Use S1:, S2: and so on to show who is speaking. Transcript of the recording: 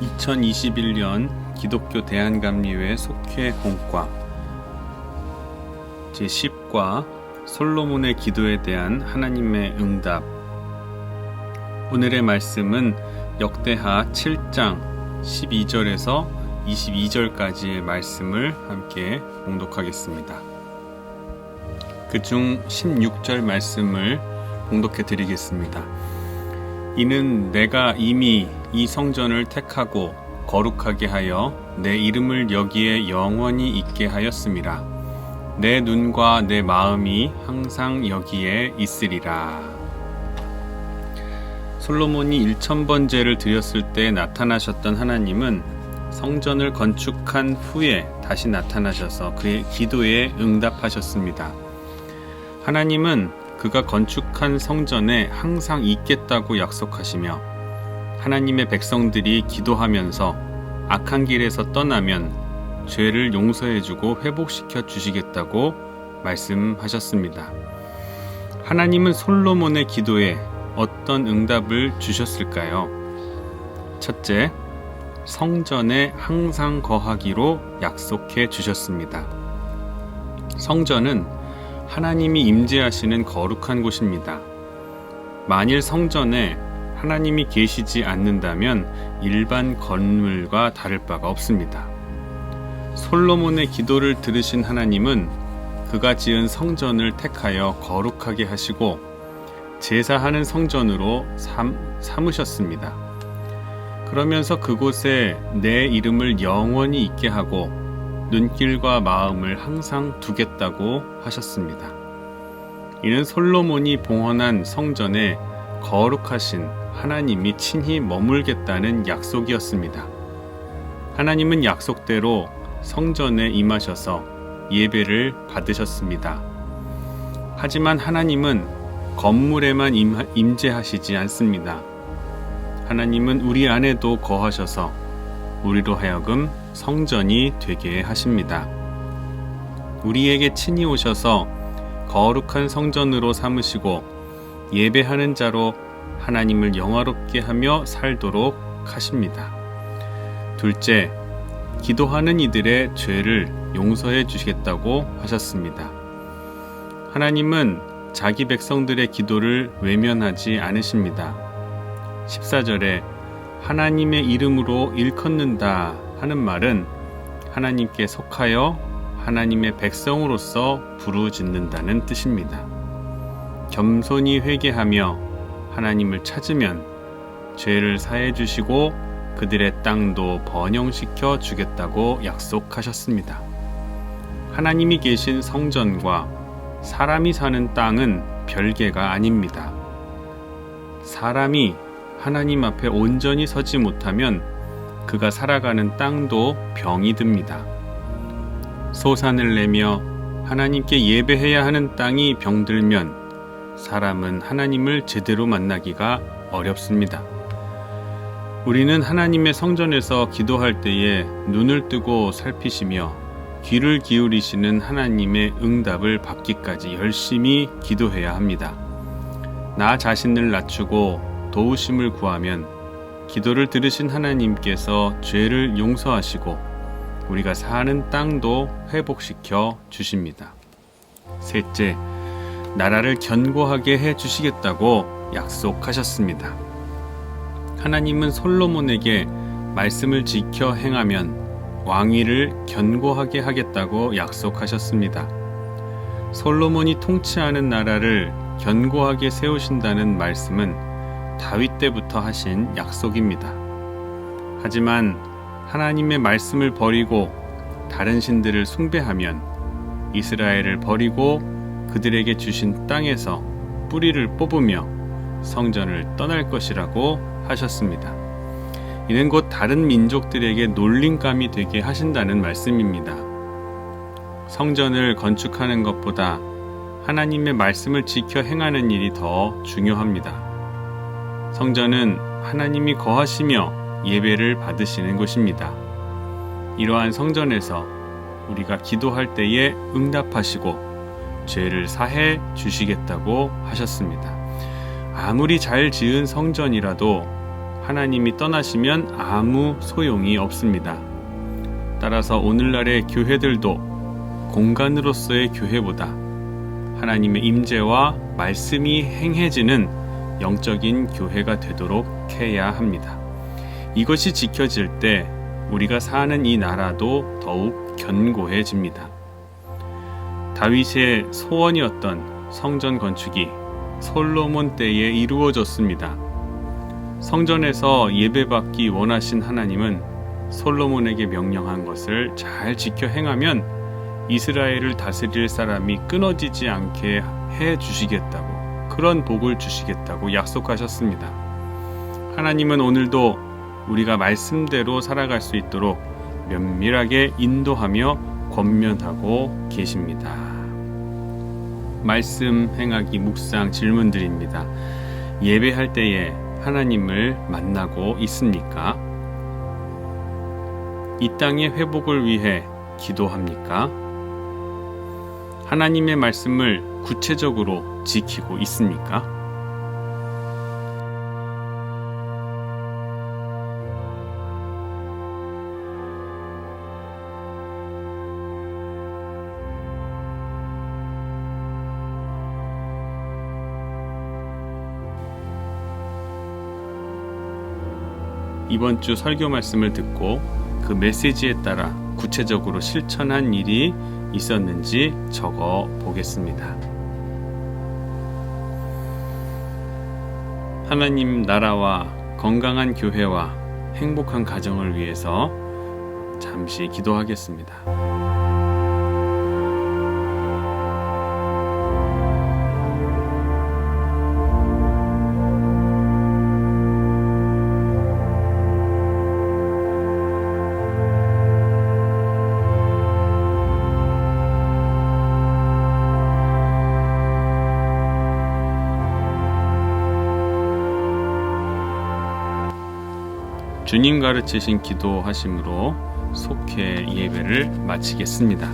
S1: 2021년 기독교 대한감리회 속회 공과 제10과 솔로몬의 기도에 대한 하나님의 응답. 오늘의 말씀은 역대하 7장 12절에서 22절까지의 말씀을 함께 봉독하겠습니다. 그중 16절 말씀을 봉독해 드리겠습니다. 이는 내가 이미 이 성전을 택하고 거룩하게 하여 내 이름을 여기에 영원히 있게 하였음이라. 내 눈과 내 마음이 항상 여기에 있으리라. 솔로몬이 1000번제를 드렸을 때 나타나셨던 하나님은 성전을 건축한 후에 다시 나타나셔서 그의 기도에 응답하셨습니다. 하나님은 그가 건축한 성전에 항상 있겠다고 약속하시며 하나님의 백성들이 기도하면서 악한 길에서 떠나면 죄를 용서해주고 회복시켜 주시겠다고 말씀하셨습니다. 하나님은 솔로몬의 기도에 어떤 응답을 주셨을까요? 첫째, 성전에 항상 거하기로 약속해 주셨습니다. 성전은 하나님이 임재하시는 거룩한 곳입니다. 만일 성전에 하나님이 계시지 않는다면 일반 건물과 다를 바가 없습니다. 솔로몬의 기도를 들으신 하나님은 그가 지은 성전을 택하여 거룩하게 하시고 제사하는 성전으로 삼으셨습니다. 그러면서 그곳에 내 이름을 영원히 있게 하고 눈길과 마음을 항상 두겠다고 하셨습니다. 이는 솔로몬이 봉헌한 성전에 거룩하신 하나님이 친히 머물겠다는 약속이었습니다. 하나님은 약속대로 성전에 임하셔서 예배를 받으셨습니다. 하지만 하나님은 건물에만 임재하시지 않습니다. 하나님은 우리 안에도 거하셔서 우리로 하여금 성전이 되게 하십니다. 우리에게 친히 오셔서 거룩한 성전으로 삼으시고 예배하는 자로 하나님을 영화롭게 하며 살도록 하십니다. 둘째, 기도하는 이들의 죄를 용서해 주시겠다고 하셨습니다. 하나님은 자기 백성들의 기도를 외면하지 않으십니다. 14절에 하나님의 이름으로 일컫는다 하는 말은 하나님께 속하여 하나님의 백성으로서 부르짖는다는 뜻입니다. 겸손히 회개하며 하나님을 찾으면 죄를 사해 주시고 그들의 땅도 번영시켜 주겠다고 약속하셨습니다. 하나님이 계신 성전과 사람이 사는 땅은 별개가 아닙니다. 사람이 하나님 앞에 온전히 서지 못하면 그가 살아가는 땅도 병이 듭니다. 소산을 내며 하나님께 예배해야 하는 땅이 병들면 사람은 하나님을 제대로 만나기가 어렵습니다. 우리는 하나님의 성전에서 기도할 때에 눈을 뜨고 살피시며 귀를 기울이시는 하나님의 응답을 받기까지 열심히 기도해야 합니다. 나 자신을 낮추고 도우심을 구하면 기도를 들으신 하나님께서 죄를 용서하시고 우리가 사는 땅도 회복시켜 주십니다. 셋째, 나라를 견고하게 해 주시겠다고 약속하셨습니다. 하나님은 솔로몬에게 말씀을 지켜 행하면 왕위를 견고하게 하겠다고 약속하셨습니다. 솔로몬이 통치하는 나라를 견고하게 세우신다는 말씀은 다윗 때부터 하신 약속입니다. 하지만 하나님의 말씀을 버리고 다른 신들을 숭배하면 이스라엘을 버리고 그들에게 주신 땅에서 뿌리를 뽑으며 성전을 떠날 것이라고 하셨습니다. 이는 곧 다른 민족들에게 놀림감이 되게 하신다는 말씀입니다. 성전을 건축하는 것보다 하나님의 말씀을 지켜 행하는 일이 더 중요합니다. 성전은 하나님이 거하시며 예배를 받으시는 곳입니다. 이러한 성전에서 우리가 기도할 때에 응답하시고 죄를 사해 주시겠다고 하셨습니다. 아무리 잘 지은 성전이라도 하나님이 떠나시면 아무 소용이 없습니다. 따라서 오늘날의 교회들도 공간으로서의 교회보다 하나님의 임재와 말씀이 행해지는 영적인 교회가 되도록 해야 합니다. 이것이 지켜질 때 우리가 사는 이 나라도 더욱 견고해집니다. 다윗의 소원이었던 성전 건축이 솔로몬 때에 이루어졌습니다. 성전에서 예배받기 원하신 하나님은 솔로몬에게 명령한 것을 잘 지켜 행하면 이스라엘을 다스릴 사람이 끊어지지 않게 해 주시겠다고, 그런 복을 주시겠다고 약속하셨습니다. 하나님은 오늘도 우리가 말씀대로 살아갈 수 있도록 면밀하게 인도하며 권면하고 계십니다. 말씀 행하기 묵상 질문드립니다. 예배할 때에 하나님을 만나고 있습니까? 이 땅의 회복을 위해 기도합니까? 하나님의 말씀을 구체적으로 지키고 있습니까? 이번 주 설교 말씀을 듣고 그 메시지에 따라 구체적으로 실천한 일이 있었는지 적어 보겠습니다. 하나님 나라와 건강한 교회와 행복한 가정을 위해서 잠시 기도하겠습니다. 주님 가르치신 기도하심으로 속회 예배를 마치겠습니다.